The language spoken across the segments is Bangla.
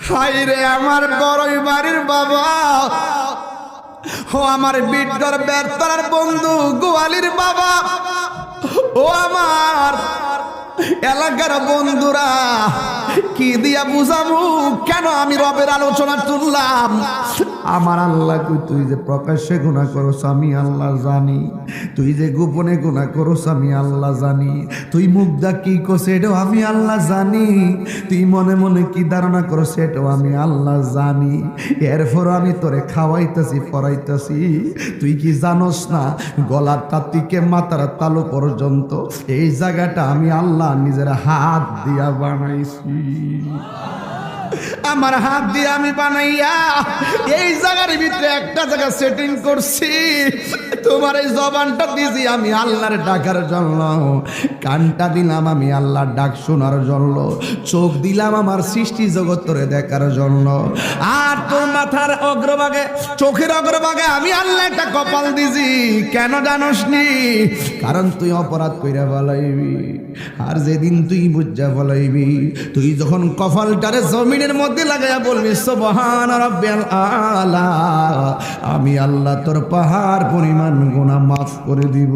হায় রে আমার বড়ই বাড়ির বাবা, ও আমার বিটগর বেরতলার বন্ধু গোয়ালির বাবা, ও আমার এলাকার বন্ধুরা, কি দিয়া বুঝাবো কেন আমি রবের আলোচনা তুললাম? আমার আল্লাহ কই, তুই যে প্রকাশ্যে গুনাহ করছ আমি আল্লাহ জানি, তুই যে গোপনে গুনাহ করছ আমি আল্লাহ জানি, তুই মুখদা কি করছ এটাও আমি আল্লাহ জানি, তুই মনে মনে কি ধারণা করছ এটাও আমি আল্লাহ জানি। এরপর আমি তোরে খাওয়াইতেছি পড়াইতেছি, তুই কি জানোস না গলার তাতিকে মাথার তালু পর্যন্ত এই জায়গাটা আমি আল্লাহ নিজের হাত দিয়া বানাইছি। আমার হাত দিয়ে আমি বানাইয়া এই জায়গার ভিতরে একটা জায়গা সেটিং করছি। তোমার এই জবানটা দিয়েছি আমি আল্লাহর ডাকার জন্য, কানটা দিলাম আমি আল্লাহর ডাক শোনার জন্য, চোখ দিলাম আমার সৃষ্টি জগৎরে দেখার জন্য, আর তোর মাথার অগ্রভাগে চোখের অগ্রভাগে আমি আল্লাহ একটা কপাল দিছি। কেন জানোস নি? কারণ তুই অপরাধ কইরা বলাইবি, আর যেদিন তুই বুঝা বলাইবি, তুই যখন কপালটারে জমিনের মধ্যে লাগাইয়া বলবি সুবহান রাব্বিয়াল আলা, আমি আল্লাহ তোর পাহাড় পরিমাণ গুনাহ মাফ করে দিব।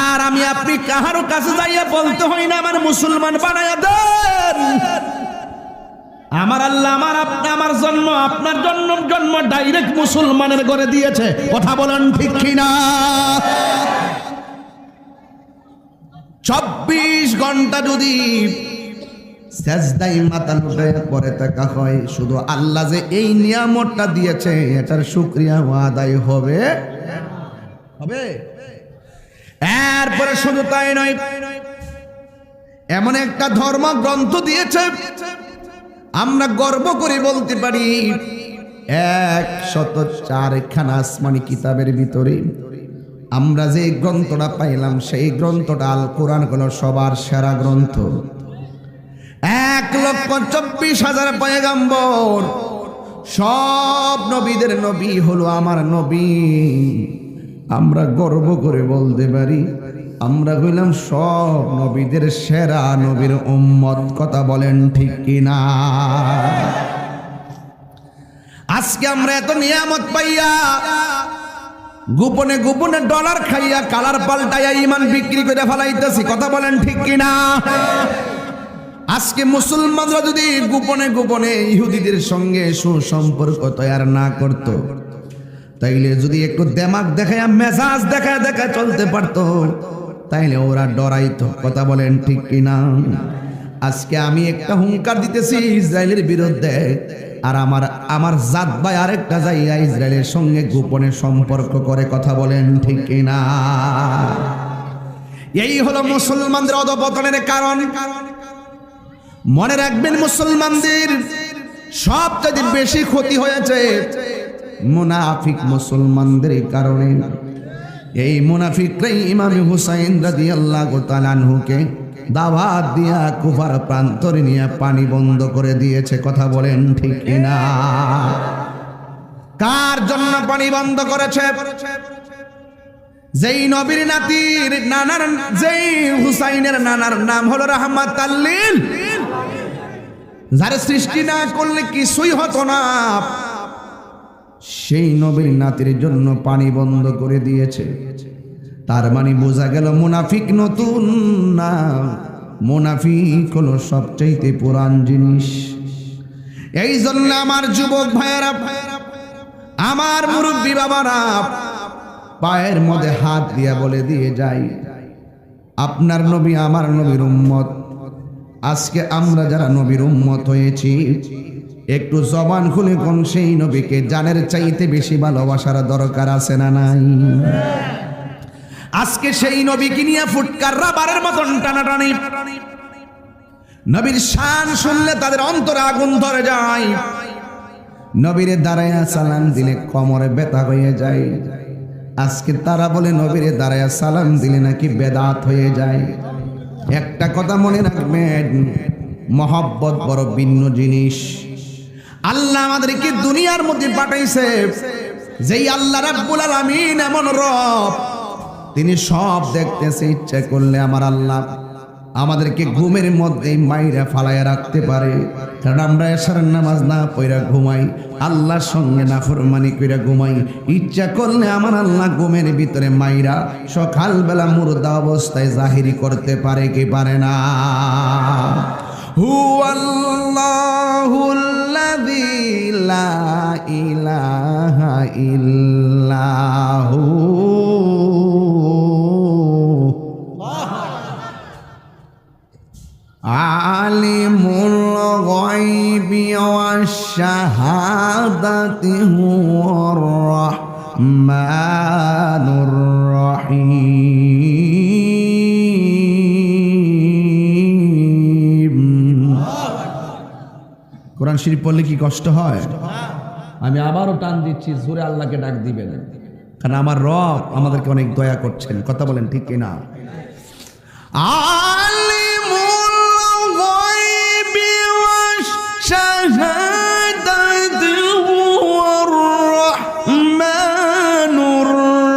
আর আমি আপনি কাহারও কাছে যাইয়া বলতে হয় না আমার মুসলমান বানায়া দেন। আমার আল্লাহ আমার জন্ম আপনার জন্ম ডাইরেক্ট মুসলমানের ঘরে দিয়েছে। কথা বলেন ঠিক কিনা? 24 ঘন্টা যদি সেজদায় মাথা লুটাইয়া পরে থাকা হয়, শুধু আল্লাহ যে এই নিয়ামতটা দিয়েছে এটার শুকরিয়া আদায় হবে। এরপরে শুধু তাই নয়, এমন একটা ধর্মগ্রন্থ দিয়েছে আমরা গর্ব করে বলতে পারি 104 খানা আসমানি কিতাবের ভিতরে আমরা যে গ্রন্থটা পাইলাম সেই গ্রন্থটা আল কোরআন হলো সবার সেরা গ্রন্থ। 1,24,000 পয়গম্বর, সব নবীদের নবী হলো আমার নবী। আমরা গর্ব করে বলতে পারি আমরা হইলাম সব নবীদের সেরা নবীর উম্মত। কথা বলেন ঠিক কিনা? আজকে আমরা এত নিয়ামত পাইয়া গোপনে গোপনে ডলার খাইয়া কালার পাল্টাইয়া ইমান বিক্রি করে ফেলাইতেছি। কথা বলেন ঠিক কিনা? আজকে মুসলমানরা যদি গোপনে গোপনে ইহুদিদের সঙ্গে সুসম্পর্ক তৈরি না করত, তাইলে যদি একটু দেমাগ দেখায় মেজাজ দেখায় চলতে পারতো, তাইলে ওরা ডরাইতো। কথা বলেন ঠিক কিনা? আজকে আমি একটা হুঙ্কার দিতেছি ইসরায়েলের বিরুদ্ধে, আর আমার জাত ভাই আরেকটা জায়গা ইসরায়েলের সঙ্গে গোপনে সম্পর্ক করে। কথা বলেন ঠিক কিনা? এই হলো মুসলমানদের অধঃপতনের কারণ। মনে রাখবেন, মুসলমানদের সবচেয়ে বেশি ক্ষতি হয়েছে মুনাফিক মুসলমানদের কারণে। এই মুনাফিকরাই ইমাম হুসাইন রাদিয়াল্লাহু তাআলা আনহুকে দাওয়াত দিয়া কুফার প্রান্তরে নিয়ে পানি বন্ধ করে দিয়েছে। কথা বলেন ঠিক কিনা? কার জন্য পানি বন্ধ করেছে? যেই নবীর নাতির নানার, যেই হুসাইনের নানার নাম হলো রাহমাতাল লিল, যার সৃষ্টি না করলে কিছুই হতো না, সেই নবীর নাতির জন্য পানি বন্ধ করে দিয়েছে। তার মানে বোঝা গেল মুনাফিক নতুন না, মুনাফিক হলো সবচাইতে পুরান জিনিস। এই জন্য আমার যুবক ভাইয়েরা, আমার মুরব্বী বাবারা, পায়ের মধ্যে হাত দিয়া বলে দিয়ে যাই, আপনার নবী আমার নবীর উম্মত। আজকে আমরা যারা নবীর উম্মত হয়েছি, একটু জবান খুলে কোন সেই নবীকে জানের চাইতে বেশি ভালোবাসার দরকার আছে না নাই? আজকে সেই নবীকে নিয়ে ফুটকার রাবারের মতন টানাটানি। নবীর শান শুনলে তাদের অন্তরে আগুন ধরে যায়। নবীরে দাঁড়াইয়া সালাম দিলে কোমরে ব্যথা হয়ে যায়। আজকে তারা বলে নবীরে দাঁড়াইয়া সালাম দিলে নাকি বেদাত হয়ে যায়। একটা কথা মনে রাখবেন, মহব্বত বড় ভিন্ন জিনিস। আল্লাহ আমাদেরকে দুনিয়ার মধ্যে পাঠাইছে, যেই আল্লাহ রাব্বুল আলামিন এমন রব, তিনি সব দেখতেছে। ইচ্ছা করলে আমার আল্লাহ আমাদেরকে ঘুমের মধ্যে মাইরা ফালাইয়া রাখতে পারে, কারণ আমরা এশার নামাজ না পড়া ঘুমাই, আল্লাহর সঙ্গে নাফরমানি কইরা ঘুমাই। ইচ্ছা করলে আমার আল্লাহ ঘুমের ভিতরে মাইরা সকালবেলা মুর্দা অবস্থায় জাহিরি করতে পারে কি পারে না? হুয়াল্লাহুল্লাযী লা ইলাহা ইল্লাহু আলিমুল গায়বি ওয়াশ শাহাদাতি হুয়ার রাহমানুর রহিম। কোরআন শরীফ পড়লে কি কষ্ট হয়? আমি আবারও টান দিচ্ছি, জোরে আল্লাহকে ডাক দিবেন, কারণ আমার রব আমাদেরকে অনেক দয়া করছেন। কথা বলেন ঠিক কিনা? আলিমুল গায়বি ওয়াশ শাহাদাতি হুয়ার রাহমানুর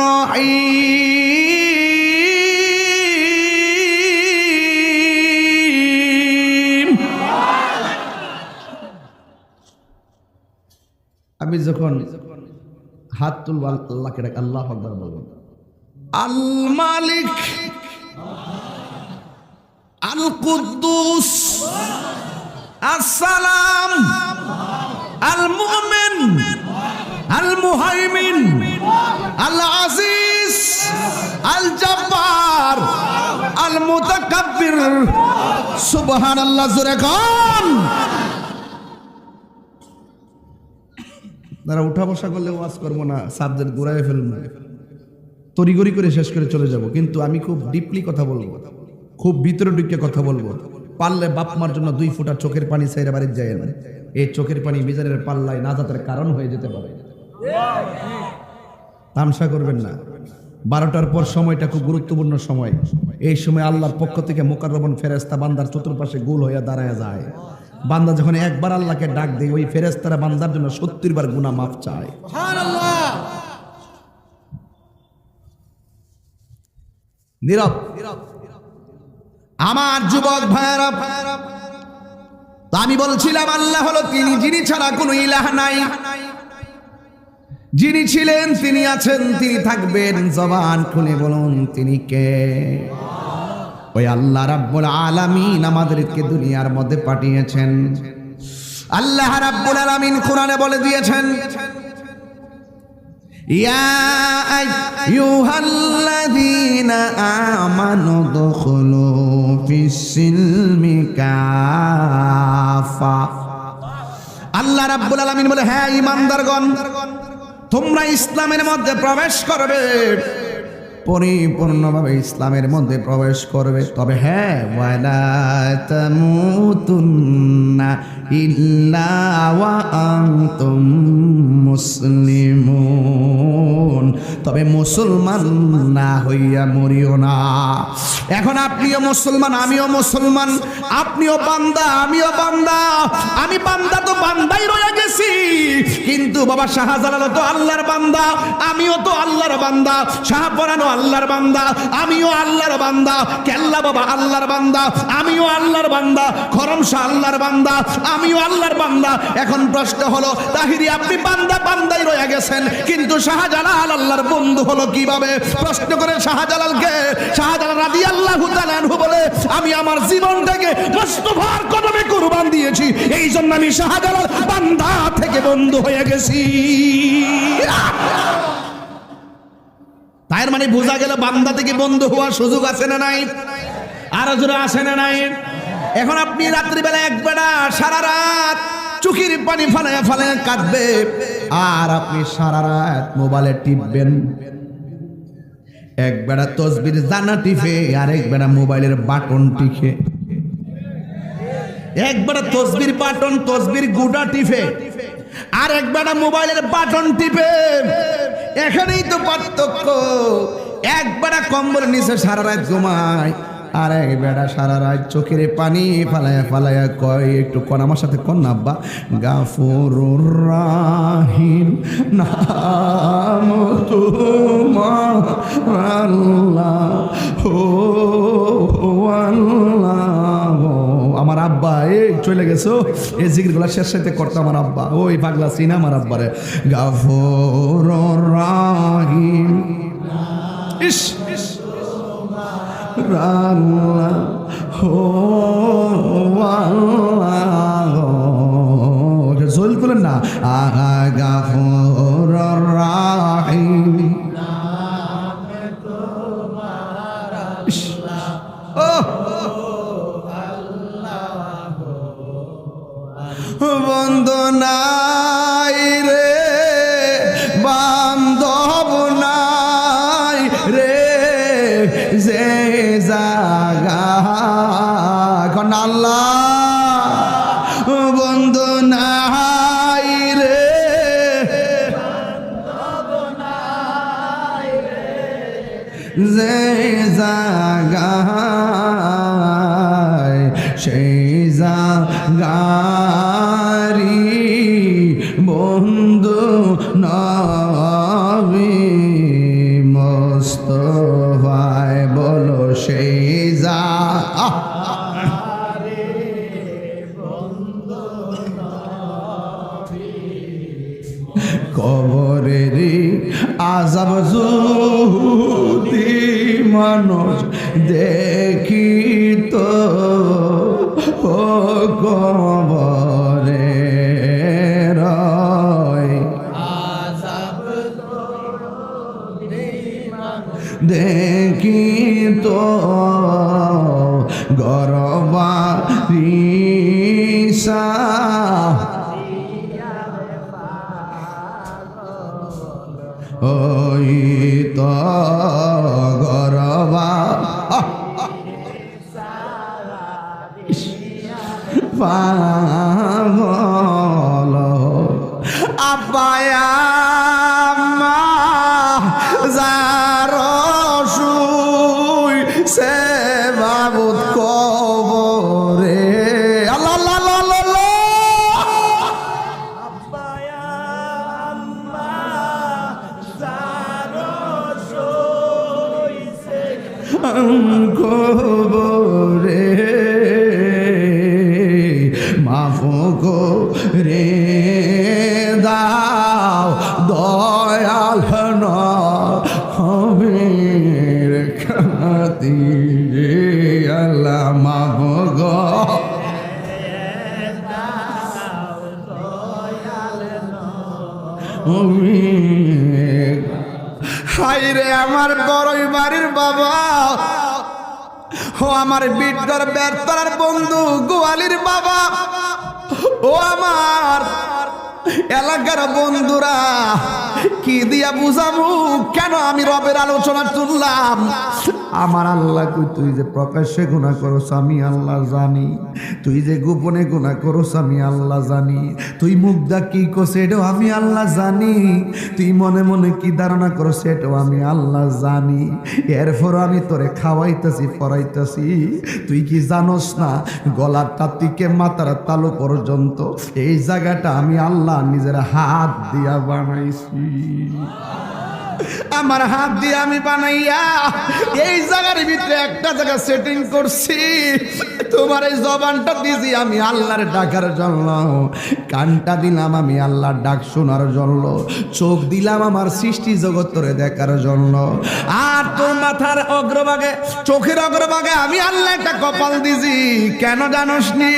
রহিম। আমি যখন হাত তুলব আল্লাহকে ডাক, আল্লাহু আকবার বলবো। আল মালিক, আল কুদ্দুস, আসসালাম, আল মুমিন, আল মুহাইমিন, আল আজিজ, আল জব্বার, আল মুতাকাব্বির। সুবহানাল্লাহ, জোরে কোন। যারা উঠা বসা করলে ওয়াজ করবো না, সাবজেক্ট ঘুরাই ফেলবো, তড়িঘড়ি করে শেষ করে চলে যাব, কিন্তু আমি খুব ডিপলি কথা বলবো, খুব ভিতরে ঢুকে কথা বলবো। পারলে বাপ মার জন্য 2 ফোঁটা চোখের পানি ছাইরা বাড়ির যায় না। এই চোখের পানি বিচারের পাল্লায় নাজাতের কারণ হয়ে যেতে পারে। তামসা করবেন না। 12টার পর সময়টা খুব গুরুত্বপূর্ণ সময়। এই সময় আল্লাহর পক্ষ থেকে মুকাররবন ফেরেশতা বান্দার চতুর্পাশে গোল হয়ে দাঁড়ায় যায়। বান্দা যখন একবার আল্লাহকে ডাক দেয়, ওই ফেরেশতারা বান্দার জন্য 70 বার গুনাহ মাফ চায়। সুবহানাল্লাহ। নীরব আমার যুবক ভাইরা, আমি বলছিলাম আল্লাহ হলো তিনি, যিনি ছাড়া কোনো ইলাহ নাই। যিনি ছিলেন, তিনি আছেন, তিনি থাকবেন। জবান খুলে বলুন তিনি কে? ওই আল্লাহ রাব্বুল আলামিন আমাদেরকে দুনিয়ার মধ্যে পাঠিয়েছেন। আল্লাহ রাব্বুল আলামিন কোরআনে বলে দিয়েছেন, ইয়া আইয়ুহাল্লাযীনা আমানু দুখুলু ফিস-সিলমি কাফা। আল্লাহ রাব্বুল আলামিন বলে, হ্যাঁ ঈমানদারগণ, তোমরা ইসলামের মধ্যে প্রবেশ করবে, পরিপূর্ণভাবে ইসলামের মধ্যে প্রবেশ করবে। তবে হ্যাঁ, ওয়ালা তামুতুন্না ইল্লা ওয়া আনতুম মুসলিমুন। তবে মুসলমান না হইয়া মরিও না। এখন আপনিও মুসলমান, আমিও মুসলমান, আপনিও বান্দা, আমিও বান্দা। আমি বান্দা তো বান্দাই রয়ে গেছি, কিন্তু বাবা শাহজালাল তো আল্লাহর বান্দা, আমিও তো আল্লাহর বান্দা। শাহপরানো আল্লাহর বান্দা, আমিও আল্লাহর বান্দা। কেল্লা বাবা আল্লাহর বান্দা, আমিও আল্লাহর বান্দা। খরম শাহ আল্লাহর বান্দা, আমিও আল্লাহর বান্দা। এখন প্রশ্ন হলো, তাহিরি আপনি বান্দা বান্দাই রয়ে গেছেন, কিন্তু শাহজালাল আল্লাহর বন্ধু হলো কিভাবে? প্রশ্ন করেন শাহজালালকে। শাহজালাল রাদিয়াল্লাহু তাআলা আনহু বলে, আমি আমার জীবনটাকে মুস্তাফার কদমে কুরবান দিয়েছি, এই জন্য আমি শাহজালাল বান্দা থেকে বন্ধু হয়ে গেছি। তার মানে বোঝা গেল বান্দা থেকে বন্ধু হওয়ার সুযোগ আছে না নাই? আরো জোরে আসে না নাই? এখন আপনি রাত্রিবেলা একবেলা সারা রাত চোখের পানি ফালায়া ফালায়া কাঁদবে, আর আপনি সারা রাত মোবাইলে টিপবেন। একবেলা তসবির জানা টিপে, আর একবেলা মোবাইলের বাটন টিপে। একবেলা তসবির বাটন, তসবির গুটা টিপে, আর একবেলা মোবাইলের বাটন টিপে। এখানেই তো পার্থক্য। একবেলা কম্বলের নিচে সারা রাত ঘুমায়, আরে বেড়া সারা রাত চোখের পানি ফালায়া ফালায়া কয়, একটু কোন আমার সাথে কোন না আব্বা, গাফুরুর রাহিম নাম তোমার আল্লাহ ও আল্লাহ। আমার আব্বা এই চলে গেছো, এই জিকিরগুলা শেষ সাথে করতো আমার আব্বা, ওই পাগলা সিনা আমার আব্বারে। গাফুরুর রাহিম ইস আল্লাহ ও আল্লাহ, জল তুলেন না, গাফুরুর রাহিম বন্ধু নাই রে বান্ধব নাই রে যে জাগা এখন আল্লাহ বন্ধু নাই রে যে জাগা সেই জাগারি বন্ধু নবী মুস্তাফায় বলো সেই যা কবরেরই আযাব যদি মানুষ দেখিত ও কবরে রয় দেখিত গরবারিসা ওই তো গরবা পাগল আব্বায়া মা যার শুই সে বাবুত কবরে আল্লাহ আল্লাহ আল্লাহ আল্লাহ আব্বায়া মা যার শুই সে কবরে রে দাও দয়াল হবে খাতিরে আল্লাহ মাহগ হাই রে আমার বড়ই বাড়ির বাবা ও আমার বিটগর বেরতলার বন্ধু গোয়ালির বাবা ও আমার এলাকার বন্ধুরা কি দিয়া বুঝাবো কেন আমি রবের আলোচনা তুললাম। আমার আল্লাহ কই তুই যে প্রকাশ্যে গুনাহ করছ আমি আল্লাহ জানি, তুই যে গোপনে গুনাহ করছ আমি আল্লাহ জানি, তুই মুখদা কি করছ এটাও আমি আল্লাহ জানি, তুই মনে মনে কি ধারণা করছ এটাও আমি আল্লাহ জানি। এরপর আমি তোরে খাওয়াইতেছি পড়াইতেছি, তুই কি জানোস না গলাটা থেকে মাথার তালু পর্যন্ত এই জায়গাটা আমি আল্লাহ নিজের হাত দিয়া বানাইছি। আমার হাত দিয়ে আমি বানাইয়া এই জায়গার ভিতরে একটা জায়গা সেটিং করছি। তোমার এই জবানটা দিয়েছি আমি আল্লাহর ডাকার জন্য, কানটা দিলাম আমি আল্লাহর ডাক শোনার জন্য, চোখ দিলাম আমার সৃষ্টি জগৎরে দেখার জন্য, আর তোর মাথার অগ্রভাগে চোখের অগ্রভাগে আমি আল্লাহ একটা কপাল দিছি। কেন জানোস নি?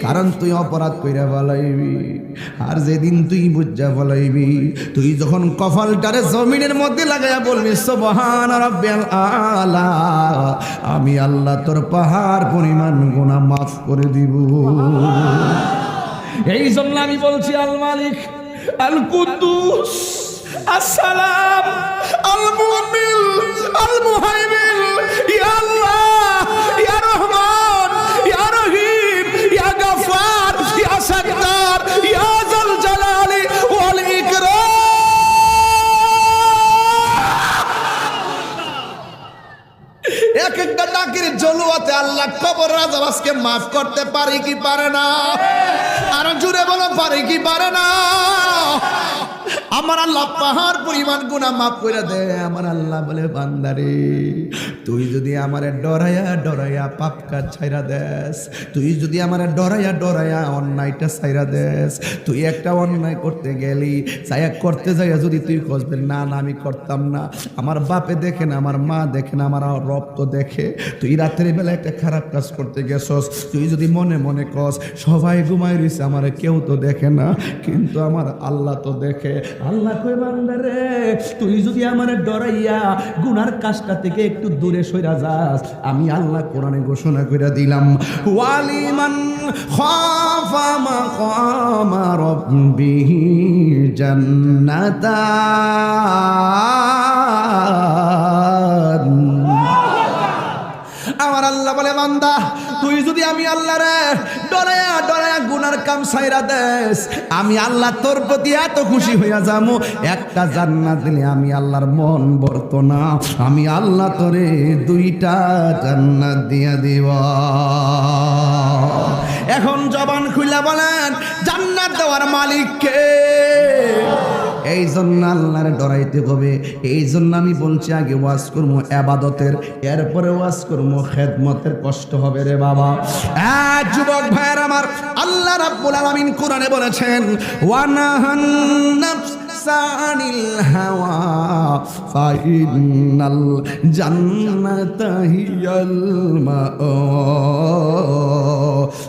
কারণ তুই অপরাধ কইরা বলাইবি, আর যেদিন তুই বুঝা বলাইবি, তুই যখন কপালটারে জমিনের মধ্যে লাগাইয়া বলবি সুবহান রাব্বিল আলা, আমি আল্লাহ তোর পাহাড় পরিমাণ গুনাহ মাফ করে দিব। এই জন্য আমি বলছি আল মালিক আল কুদ্দুস আসসালাম আল মুমিন আল মুহাইমিন, ইয়া আল্লাহ ইয়া রহমান ইয়া রহিম ইয়া গফফার ইয়া সাত্তার ইয়া যাল জালালি ওয়াল ইকরাম। এক একটা ডাকের জলু আল্লাহ কবর আযাব আজকে মাফ করতে পারে কি পারে না? আরো জোরে বলো, পারে কি পারে না? আমার আল্লাহ পাহাড় পরিমাণ গুনাহ মাফ করে দে। আমার আল্লাহ বলে, বান্দারে তুই যদি আমারে ডরাইয়া ডরাইয়া পাপ কাজ ছাইরা দেস, তুই যদি আমারে ডরাইয়া ডরাইয়া অন্যায়টা ছাইরা দেস, তুই একটা অন্যায় করতে গেলি, চাইয়া করতে যাইয়া যদি তুই কসবেন না না আমি করতাম না, আমার বাপে দেখে না, আমার মা দেখে না, আমার রব তো দেখে, তুই রাতের বেলা একটা খারাপ কাজ করতে গেছস, তুই যদি মনে মনে কস সবাই ঘুমাই রইছে আমার কেউ তো দেখে না, কিন্তু আমার আল্লাহ তো দেখে। আল্লাহ কই, বান্দারে তুই যদি আমারে ডরাইয়া গুনার কাজটা থেকে একটু দূরে সইরা যাস, আমি আল্লাহ কোরআনে ঘোষণা কইরা দিলাম, ওয়ালিমান খাফা মাকাম রাব্বিহি জান্নাতান। আমার আল্লাহ বলে, বান্দা তুই যদি আমি আল্লাহ রে ডরায়া ডরায়া গুনার কাম ছাইরা দেস, আমি আল্লাহ তোর প্রতি এত খুশি হইয়া যামু, একটা জান্নাত দিলে আমি আল্লাহর মন ভরত না, আমি আল্লাহ তোরে 2টা জান্নাত দিয়া দিব। এখন জবান খুইলা বলেন, জান্নাত দেওয়ার মালিক কে? এই জন্য আল্লাহরে ডরাইতে হবে। এই জন্য আমি বলছি, আগে ওয়াজ করবো ইবাদতের, এরপরে ওয়াজ করবো খেদমতের। কষ্ট হবে রে বাবা। যুবক ভাইয়ের আমার, আল্লাহ রাব্বুল আলামিন কোরআনে বলেছেন, ওয়ানাহান নাফসা আনিল হাওয়া ফাইনাল জান্নাতা হিয়াল মাআওয়া।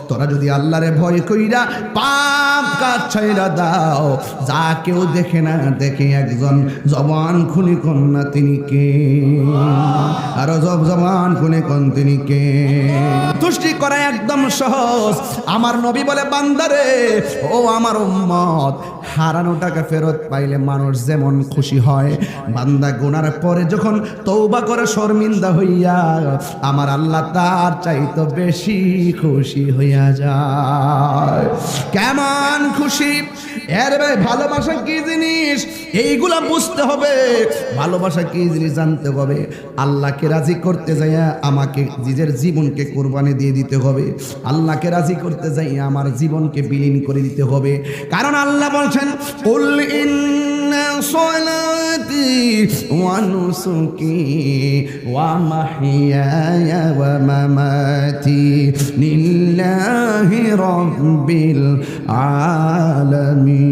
তোরা যদি আল্লাহরে ভয় কইরা পাপ কাজ ছাইরা দাও, যা কেউ দেখে না দেখে একজন জবান খুনি কন্যা, তিনি কে? আরো জবান খুনি কোন, তিনি কে? তুষ্টি করা একদম সহজ। আমার নবী বলে, বান্দারে ও আমার উম্মত, হারানো টাকা ফেরত পাইলে মানুষ যেমন খুশি হয়, বান্দা গুনার পরে যখন তওবা করে শর্মিন্দা হইয়া আমার আল্লাহ তার চাইতে বেশি খুশি হইয়া যায়। কেমন খুশি! এর ভাই ভালোবাসা কি জিনিস এইগুলা বুঝতে হবে। ভালোবাসা কি জিনিস জানতে হবে। আল্লাহকে রাজি করতে যাইয়া আমাকে নিজের জীবনকে কোরবানি দিয়ে দিতে হবে। আল্লাহকে রাজি করতে যাইয়া আমার জীবনকে বিলীন করে দিতে হবে। কারণ আল্লাহ বলছেন, কুল ইন্না সলাতি ওয়া নুসুকি ওয়া মাহইয়ায়া ওয়া মামাতি লিল্লাহি রাব্বিল আলামিন।